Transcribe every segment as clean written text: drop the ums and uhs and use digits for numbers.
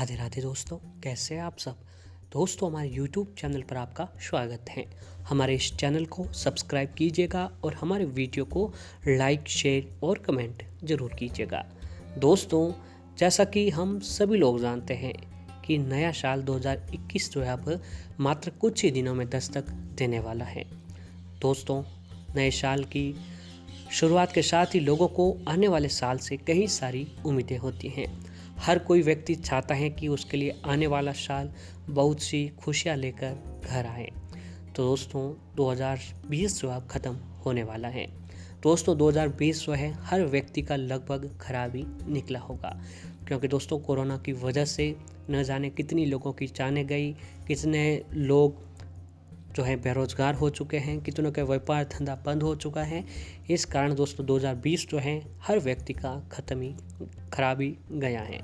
राधे राधे दोस्तों, कैसे हैं आप सब। दोस्तों, हमारे YouTube चैनल पर आपका स्वागत है। हमारे इस चैनल को सब्सक्राइब कीजिएगा और हमारे वीडियो को लाइक, शेयर और कमेंट ज़रूर कीजिएगा। दोस्तों, जैसा कि हम सभी लोग जानते हैं कि नया साल 2021 जो है अब मात्र कुछ ही दिनों में दस्तक देने वाला है। दोस्तों, नए साल की शुरुआत के साथ ही लोगों को आने वाले साल से कई सारी उम्मीदें होती हैं। हर कोई व्यक्ति चाहता है कि उसके लिए आने वाला साल बहुत सी खुशियां लेकर घर आए। तो दोस्तों, 2020 जो अब ख़त्म होने वाला है। दोस्तों, 2020 जो है हर व्यक्ति का लगभग खराब ही निकला होगा, क्योंकि दोस्तों कोरोना की वजह से न जाने कितनी लोगों की जानें गई, कितने लोग जो है बेरोजगार हो चुके हैं, कितनों का व्यापार धंधा बंद हो चुका है। इस कारण दोस्तों 2020 जो है हर व्यक्ति का खराब ही गया है।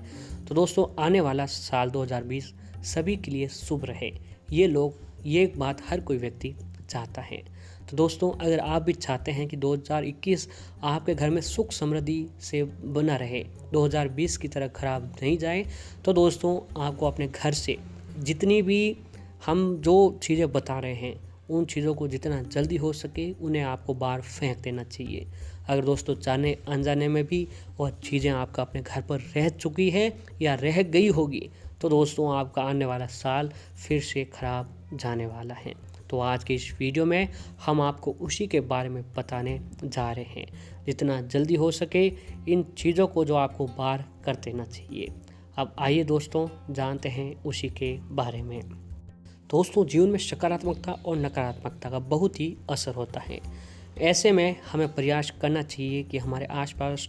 तो दोस्तों, आने वाला साल 2020 सभी के लिए शुभ रहे, ये बात हर कोई व्यक्ति चाहता है। तो दोस्तों, अगर आप भी चाहते हैं कि 2021 आपके घर में सुख समृद्धि से बना रहे, 2020 की तरह खराब नहीं जाए, तो दोस्तों आपको अपने घर से जितनी भी हम जो चीज़ें बता रहे हैं उन चीज़ों को जितना जल्दी हो सके उन्हें आपको बाहर फेंक देना चाहिए। अगर दोस्तों जाने अनजाने में भी वह चीज़ें आपका अपने घर पर रह चुकी है या रह गई होगी, तो दोस्तों आपका आने वाला साल फिर से खराब जाने वाला है। तो आज के इस वीडियो में हम आपको उसी के बारे में बताने जा रहे हैं। जितना जल्दी हो सके इन चीज़ों को जो आपको बाहर कर देना चाहिए। अब आइए दोस्तों जानते हैं उसी के बारे में। दोस्तों, जीवन में सकारात्मकता और नकारात्मकता का बहुत ही असर होता है। ऐसे में हमें प्रयास करना चाहिए कि हमारे आसपास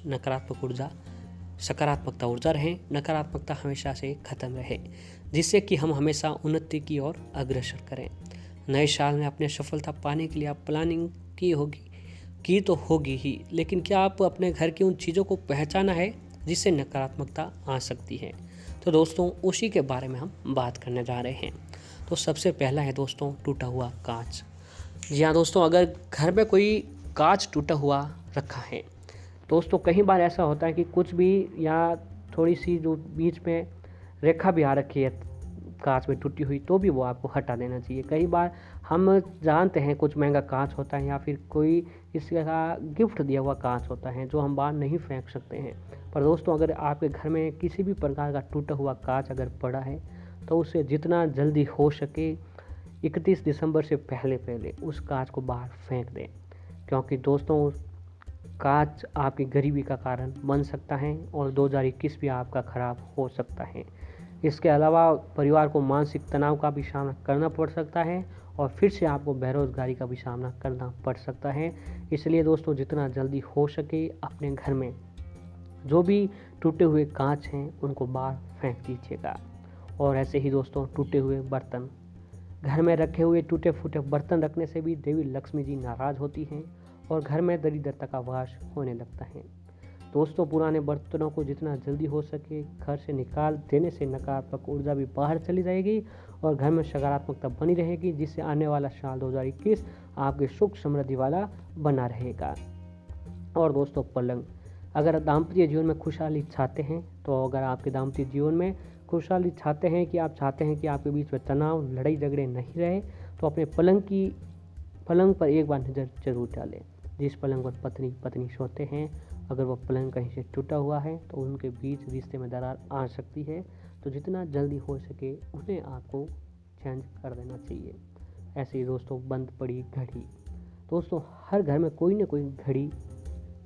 सकारात्मकता ऊर्जा रहे, नकारात्मकता हमेशा से ख़त्म रहे, जिससे कि हम हमेशा उन्नति की ओर अग्रसर करें। नए साल में अपने सफलता पाने के लिए आप प्लानिंग की तो होगी ही, लेकिन क्या आप अपने घर की उन चीज़ों को पहचाना है जिससे नकारात्मकता आ सकती है। तो दोस्तों उसी के बारे में हम बात करने जा रहे हैं। तो सबसे पहला है दोस्तों टूटा हुआ कांच। जी हाँ दोस्तों, अगर घर में कोई कांच टूटा हुआ रखा है, दोस्तों कई बार ऐसा होता है कि कुछ भी या थोड़ी सी जो बीच में रेखा भी आ रखी है कांच में टूटी हुई, तो भी वो आपको हटा देना चाहिए। कई बार हम जानते हैं कुछ महंगा कांच होता है या फिर कोई इसका गिफ्ट दिया हुआ कांच होता है जो हम बाहर नहीं फेंक सकते हैं। पर दोस्तों, अगर आपके घर में किसी भी प्रकार का टूटा हुआ कांच अगर पड़ा है, तो उसे जितना जल्दी हो सके 31 दिसंबर से पहले उस कांच को बाहर फेंक दें, क्योंकि दोस्तों कांच आपकी गरीबी का कारण बन सकता है और 2021 भी आपका खराब हो सकता है। इसके अलावा परिवार को मानसिक तनाव का भी सामना करना पड़ सकता है और फिर से आपको बेरोजगारी का भी सामना करना पड़ सकता है। इसलिए दोस्तों जितना जल्दी हो सके अपने घर में जो भी टूटे हुए कांच हैं उनको बाहर फेंक दीजिएगा। और ऐसे ही दोस्तों टूटे हुए बर्तन, घर में रखे हुए टूटे फूटे बर्तन रखने से भी देवी लक्ष्मी जी नाराज़ होती हैं और घर में दरिद्रता का वास होने लगता है। दोस्तों, पुराने बर्तनों को जितना जल्दी हो सके घर से निकाल देने से नकारात्मक ऊर्जा भी बाहर चली जाएगी और घर में सकारात्मकता बनी रहेगी, जिससे आने वाला साल 2021 आपके सुख समृद्धि वाला बना रहेगा। और दोस्तों पलंग, अगर दाम्पत्य जीवन में खुशहाली चाहते हैं, तो अगर आपके दाम्पत्य जीवन में खुशहाली चाहते हैं कि आपके बीच में तनाव लड़ाई झगड़े नहीं रहे, तो अपने पलंग पर एक बार नज़र जरूर डालें। जिस पलंग पर पत्नी पत्नी सोते हैं, अगर वो पलंग कहीं से टूटा हुआ है तो उनके बीच रिश्ते में दरार आ सकती है। तो जितना जल्दी हो सके उन्हें आपको चेंज कर देना चाहिए। ऐसे ही दोस्तों बंद पड़ी घड़ी, दोस्तों हर घर में कोई ना कोई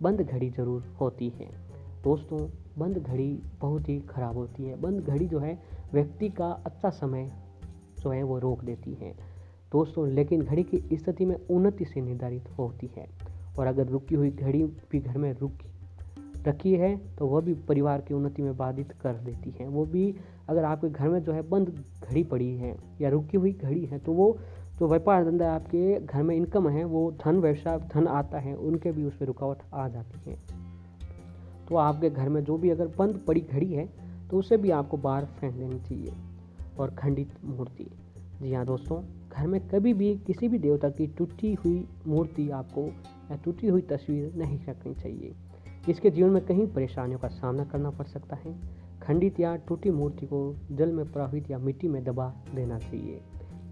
बंद घड़ी ज़रूर होती है। दोस्तों बंद घड़ी बहुत ही ख़राब होती है। बंद घड़ी जो है व्यक्ति का अच्छा समय जो है वो रोक देती है दोस्तों, लेकिन घड़ी की स्थिति में उन्नति से निर्धारित होती है। और अगर रुकी हुई घड़ी भी घर में रखी है तो वह भी परिवार की उन्नति में बाधित कर देती है। वो भी अगर आपके घर में जो है बंद घड़ी पड़ी है या रुकी हुई घड़ी है, तो वो जो व्यापार धंधा आपके घर में इनकम है, वो धन आता है, उनके भी उस पर रुकावट आ जाती है। तो आपके घर में जो भी अगर बंद पड़ी घड़ी है तो उसे भी आपको बाहर फेंक देनी चाहिए। और खंडित मूर्ति, जी हाँ दोस्तों, घर में कभी भी किसी भी देवता की टूटी हुई मूर्ति आपको या टूटी हुई तस्वीर नहीं रखनी चाहिए। इसके जीवन में कई परेशानियों का सामना करना पड़ सकता है। खंडित या टूटी मूर्ति को जल में प्रवाहित या मिट्टी में दबा देना चाहिए।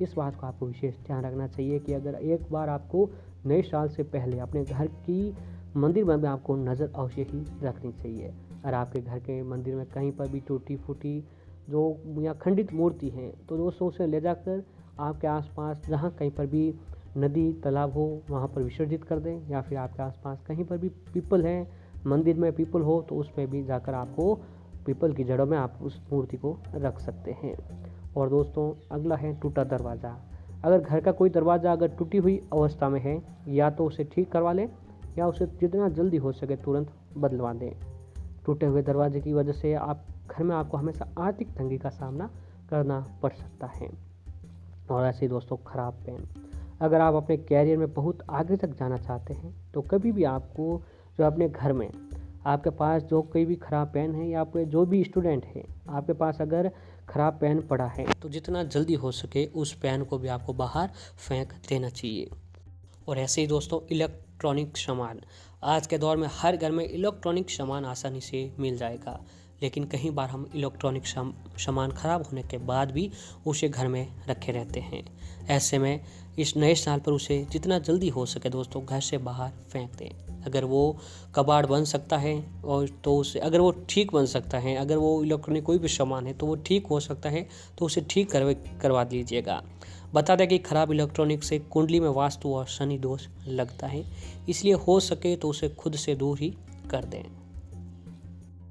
इस बात को आपको विशेष ध्यान रखना चाहिए कि अगर एक बार आपको नए साल से पहले अपने घर की मंदिर में भी आपको नज़र अवश्य ही रखनी चाहिए। अगर आपके घर के मंदिर में कहीं पर भी टूटी फूटी जो या खंडित मूर्ति है तो दोस्तों उसे ले जाकर आपके आसपास जहाँ कहीं पर भी नदी तालाब हो वहाँ पर विसर्जित कर दें, या फिर आपके आसपास कहीं पर भी पीपल है, मंदिर में पीपल हो तो उसमें भी जाकर आपको पीपल की जड़ों में आप उस मूर्ति को रख सकते हैं। और दोस्तों अगला है टूटा दरवाज़ा। अगर घर का कोई दरवाज़ा अगर टूटी हुई अवस्था में है या तो उसे ठीक करवा लें या उसे जितना जल्दी हो सके तुरंत बदलवा दें। टूटे हुए दरवाजे की वजह से आप घर में आपको हमेशा आर्थिक तंगी का सामना करना पड़ सकता है। और ऐसे ही दोस्तों खराब पेन, अगर आप अपने कैरियर में बहुत आगे तक जाना चाहते हैं तो कभी भी आपको जो अपने घर में आपके पास जो कोई भी ख़राब पेन है या आपके जो भी स्टूडेंट है आपके पास अगर ख़राब पेन पड़ा है तो जितना जल्दी हो सके उस पेन को भी आपको बाहर फेंक देना चाहिए। और ऐसे ही दोस्तों इलेक्ट्रॉनिक सामान, आज के दौर में हर घर में इलेक्ट्रॉनिक सामान आसानी से मिल जाएगा, लेकिन कई बार हम इलेक्ट्रॉनिक सामान ख़राब होने के बाद भी उसे घर में रखे रहते हैं। ऐसे में इस नए साल पर उसे जितना जल्दी हो सके दोस्तों घर से बाहर फेंक दें। अगर वो कबाड़ बन सकता है और तो उसे अगर वो ठीक बन सकता है, अगर वो इलेक्ट्रॉनिक कोई भी सामान है तो वो ठीक हो सकता है तो उसे ठीक करवा दीजिएगा। बता दें कि खराब इलेक्ट्रॉनिक से कुंडली में वास्तु और शनि दोष लगता है, इसलिए हो सके तो उसे खुद से दूर ही कर दें।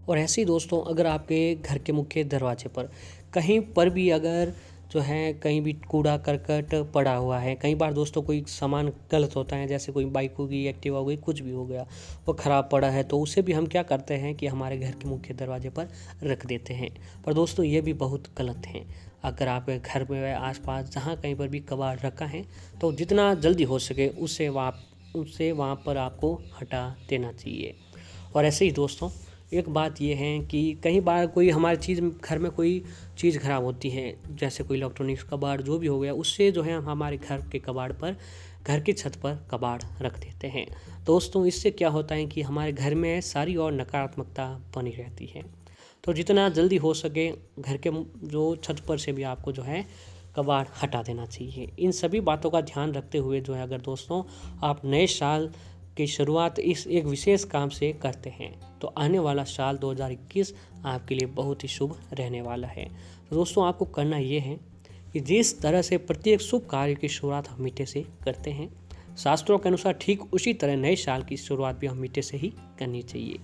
और ऐसे ही दोस्तों अगर आपके घर के मुख्य दरवाजे पर कहीं पर भी अगर जो है कहीं भी कूड़ा करकट पड़ा हुआ है, कई बार दोस्तों कोई सामान गलत होता है, जैसे कोई बाइक होगी, एक्टिवा हो गई, कुछ भी हो गया वो ख़राब पड़ा है तो उसे भी हम क्या करते हैं कि हमारे घर के मुख्य दरवाजे पर रख देते हैं। पर दोस्तों ये भी बहुत गलत है। अगर आपके घर में आसपास जहाँ कहीं पर भी कबाड़ रखा है तो जितना जल्दी हो सके उससे वहाँ पर आपको हटा देना चाहिए। और ऐसे ही दोस्तों एक बात ये है कि कई बार कोई हमारी चीज़ घर में कोई चीज़ ख़राब होती है, जैसे कोई इलेक्ट्रॉनिक्स कबाड़ जो भी हो गया, उससे जो है हम हमारे घर के कबाड़ पर, घर की छत पर कबाड़ रख देते हैं। दोस्तों इससे क्या होता है कि हमारे घर में सारी और नकारात्मकता बनी रहती है। तो जितना जल्दी हो सके घर के जो छत पर से भी आपको जो है कबाड़ हटा देना चाहिए। इन सभी बातों का ध्यान रखते हुए जो है अगर दोस्तों आप नए साल की शुरुआत इस एक विशेष काम से करते हैं तो आने वाला साल 2021 आपके लिए बहुत ही शुभ रहने वाला है। तो दोस्तों आपको करना ये है कि जिस तरह से प्रत्येक शुभ कार्य की शुरुआत हम मीठे से करते हैं, शास्त्रों के अनुसार ठीक उसी तरह नए साल की शुरुआत भी हम मीठे से ही करनी चाहिए।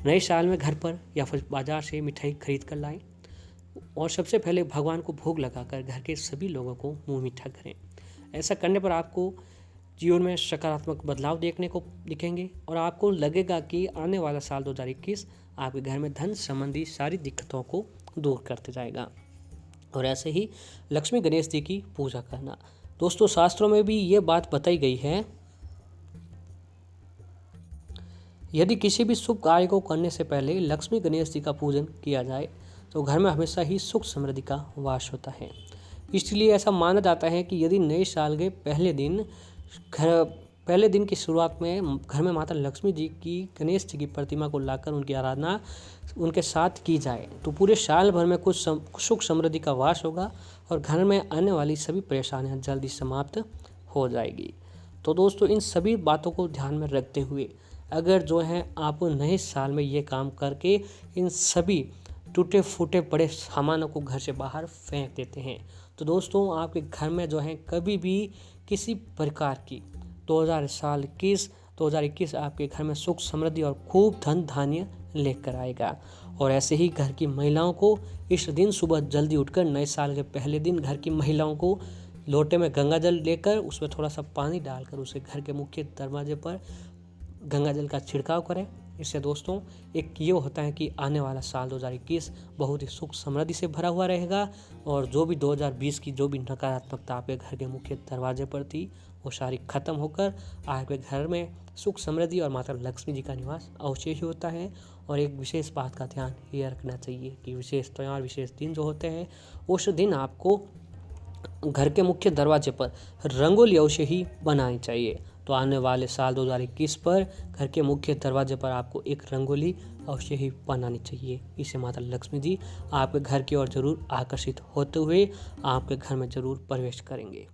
नए साल में घर पर या फिर बाजार से मिठाई खरीद कर लाएं और सबसे पहले भगवान को भोग लगाकर घर के सभी लोगों को मुँह मीठा करें। ऐसा करने पर आपको जीवन में सकारात्मक बदलाव देखने को दिखेंगे और आपको लगेगा कि आने वाला साल 2021 आपके घर में धन संबंधी सारी दिक्कतों को दूर करते जाएगा। और ऐसे ही लक्ष्मी गणेश जी की पूजा करना, दोस्तों शास्त्रों में भी ये बात बताई गई है, यदि किसी भी शुभ कार्य को करने से पहले लक्ष्मी गणेश जी का पूजन किया जाए तो घर में हमेशा ही सुख समृद्धि का वास होता है। इसलिए ऐसा माना जाता है कि यदि नए साल के पहले दिन की शुरुआत में घर में माता लक्ष्मी जी की, गणेश जी की प्रतिमा को लाकर उनकी आराधना उनके साथ की जाए तो पूरे साल भर में कुछ सुख समृद्धि का वास होगा और घर में आने वाली सभी परेशानियां जल्दी समाप्त हो जाएगी। तो दोस्तों इन सभी बातों को ध्यान में रखते हुए अगर जो है आप नए साल में ये काम करके इन सभी टूटे फूटे पड़े सामानों को घर से बाहर फेंक देते हैं तो दोस्तों आपके घर में जो है कभी भी किसी प्रकार की 2021 आपके घर में सुख समृद्धि और खूब धन धान्य लेकर आएगा। और ऐसे ही घर की महिलाओं को इस दिन सुबह जल्दी उठकर नए साल के पहले दिन घर की महिलाओं को लोटे में गंगा जल लेकर उसमें थोड़ा सा पानी डालकर उसे घर के मुख्य दरवाजे पर गंगा जल का छिड़काव करें। इससे दोस्तों एक ये होता है कि आने वाला साल 2021 बहुत ही सुख समृद्धि से भरा हुआ रहेगा और जो भी 2020 की जो भी नकारात्मकता आपके घर के मुख्य दरवाजे पर थी वो सारी खत्म होकर आपके घर में सुख समृद्धि और माता लक्ष्मी जी का निवास अवश्य ही होता है। और एक विशेष बात का ध्यान ये रखना चाहिए कि विशेष त्योहार विशेष दिन जो होते हैं उस दिन आपको घर के मुख्य दरवाजे पर रंगोली अवश्य ही बनानी चाहिए। तो आने वाले साल 2021 पर घर के मुख्य दरवाजे पर आपको एक रंगोली अवश्य ही बनानी चाहिए। इसे माता लक्ष्मी जी आपके घर की ओर जरूर आकर्षित होते हुए आपके घर में जरूर प्रवेश करेंगे।